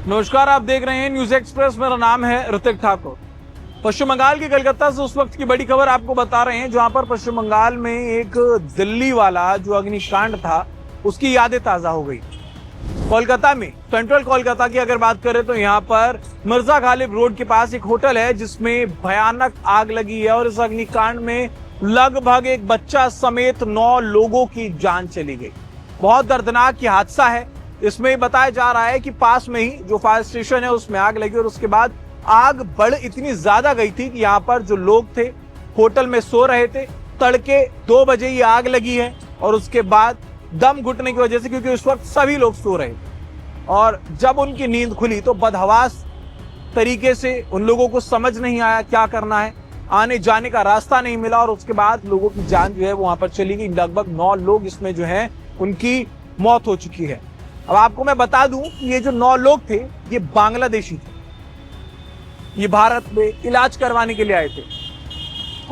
नमस्कार, आप देख रहे हैं न्यूज एक्सप्रेस। मेरा नाम है ऋतिक ठाकुर। पश्चिम बंगाल की कलकत्ता से उस वक्त की बड़ी खबर आपको बता रहे हैं जहां पर पश्चिम बंगाल में एक दिल्ली वाला जो अग्निकांड था उसकी यादें ताजा हो गई। कोलकाता में, सेंट्रल कोलकाता की अगर बात करें तो यहाँ पर मिर्जा गालिब रोड के पास एक होटल है जिसमें भयानक आग लगी है और इस अग्निकांड में लगभग एक बच्चा समेत 9 लोगों की जान चली गई। बहुत दर्दनाक ये हादसा है। इसमें बताया जा रहा है कि पास में ही जो फायर स्टेशन है उसमें आग लगी और उसके बाद आग बढ़ इतनी ज्यादा गई थी कि यहाँ पर जो लोग थे होटल में सो रहे थे। तड़के 2 बजे ये आग लगी है और उसके बाद दम घुटने की वजह से, क्योंकि उस वक्त सभी लोग सो रहे थे और जब उनकी नींद खुली तो बदहवास तरीके से उन लोगों को समझ नहीं आया क्या करना है, आने जाने का रास्ता नहीं मिला और उसके बाद लोगों की जान जो है वहां पर चली गई। लगभग 9 लोग इसमें जो है उनकी मौत हो चुकी है। अब आपको मैं बता दूं कि ये जो 9 लोग थे ये बांग्लादेशी थे। ये भारत में इलाज करवाने के लिए आए थे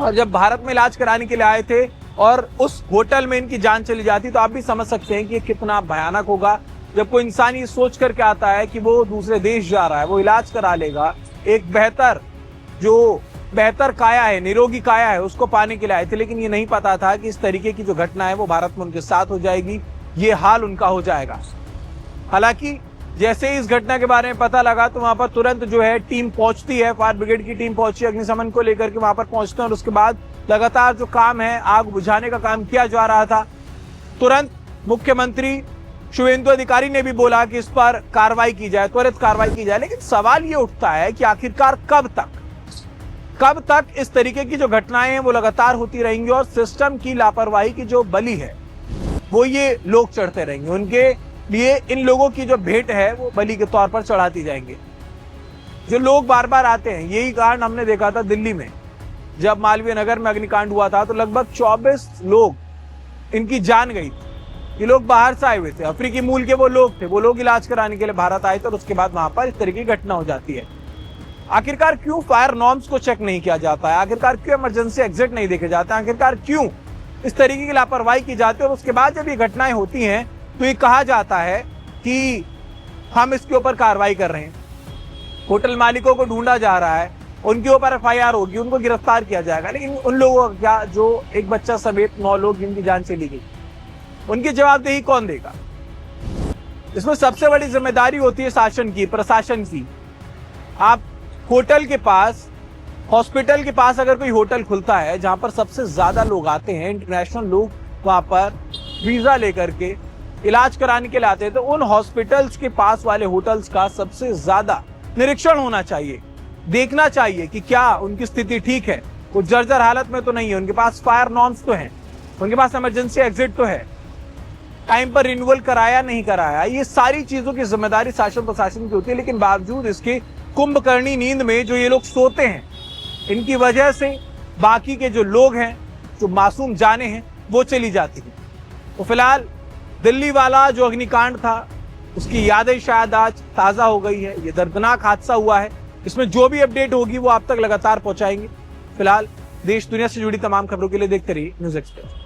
और जब भारत में इलाज कराने के लिए आए थे और उस होटल में इनकी जान चली जाती तो आप भी समझ सकते हैं कि ये कितना भयानक होगा। जब कोई इंसान ये सोच करके आता है कि वो दूसरे देश जा रहा है, वो इलाज करा लेगा, एक बेहतर काया है, निरोगी काया है, उसको पाने के लिए आए थे, लेकिन ये नहीं पता था कि इस तरीके की जो घटना है वो भारत में उनके साथ हो जाएगी, ये हाल उनका हो जाएगा। हालांकि जैसे ही इस घटना के बारे में पता लगा तो वहां पर तुरंत जो है टीम पहुंचती है, फायर ब्रिगेड की टीम पहुंची, अग्निशमन को लेकर के वहां पर पहुंचते हैं और उसके बाद लगातार जो काम है आग बुझाने का काम किया जा रहा था। तुरंत मुख्यमंत्री शुभेंदु अधिकारी ने भी बोला कि इस पर कार्रवाई की जाए, त्वरित कार्रवाई की जाए। लेकिन सवाल ये उठता है कि आखिरकार कब तक इस तरीके की जो घटनाएं हैं वो लगातार होती रहेंगी और सिस्टम की लापरवाही की जो बलि है वो ये लोग चढ़ते रहेंगे। उनके लिए इन लोगों की जो भेंट है वो बलि के तौर पर चढ़ाती जाएंगे। जो लोग बार बार आते हैं, यही कांड हमने देखा था दिल्ली में जब मालवीय नगर में अग्निकांड हुआ था तो लगभग 24 लोग इनकी जान गई थी। ये लोग बाहर से आए हुए थे, अफ्रीकी मूल के वो लोग थे, वो लोग इलाज कराने के लिए भारत आए थे और उसके बाद वहां पर इस तरह की घटना हो जाती है। आखिरकार क्यों फायर नॉर्म्स को चेक नहीं किया जाता है? आखिरकार क्यों इमरजेंसी एग्जिट नहीं देखे जाते हैं? आखिरकार क्यों इस तरीके की लापरवाही की जाती है? और उसके बाद जब ये घटनाएं होती हैं तो ये कहा जाता है कि हम इसके ऊपर कार्रवाई कर रहे हैं, होटल मालिकों को ढूंढा जा रहा है, उनके ऊपर FIR होगी, उनको गिरफ्तार किया जाएगा। लेकिन उन लोगों का क्या जो एक बच्चा समेत 9 लोग जिनकी जान चली गई, उनकी जवाबदेही कौन देगा? इसमें सबसे बड़ी जिम्मेदारी होती है शासन की, प्रशासन की। आप होटल के पास, हॉस्पिटल के पास अगर कोई होटल खुलता है जहां पर सबसे ज्यादा लोग आते हैं, इंटरनेशनल लोग वहां पर वीजा लेकर के इलाज कराने के लिए आते हैं, तो उन हॉस्पिटल्स के पास वाले होटल्स का सबसे ज्यादा निरीक्षण होना चाहिए, देखना चाहिए कि क्या उनकी स्थिति ठीक है, वो जर्जर हालत में तो नहीं है, उनके पास फायर नॉर्म्स तो हैं, उनके पास इमरजेंसी एग्जिट तो है, टाइम पर रिन्यूअल कराया नहीं कराया। ये सारी चीजों की जिम्मेदारी शासन प्रशासन की होती है। लेकिन बावजूद इसके कुंभकर्णी नींद में जो ये लोग सोते हैं, इनकी वजह से बाकी के जो लोग हैं, जो मासूम जाने हैं, वो चली जाती है। तो फिलहाल दिल्ली वाला जो अग्निकांड था उसकी यादें शायद आज ताजा हो गई है। ये दर्दनाक हादसा हुआ है। इसमें जो भी अपडेट होगी वो आप तक लगातार पहुंचाएंगे। फिलहाल देश दुनिया से जुड़ी तमाम खबरों के लिए देखते रहिए न्यूज एक्सप्रेस।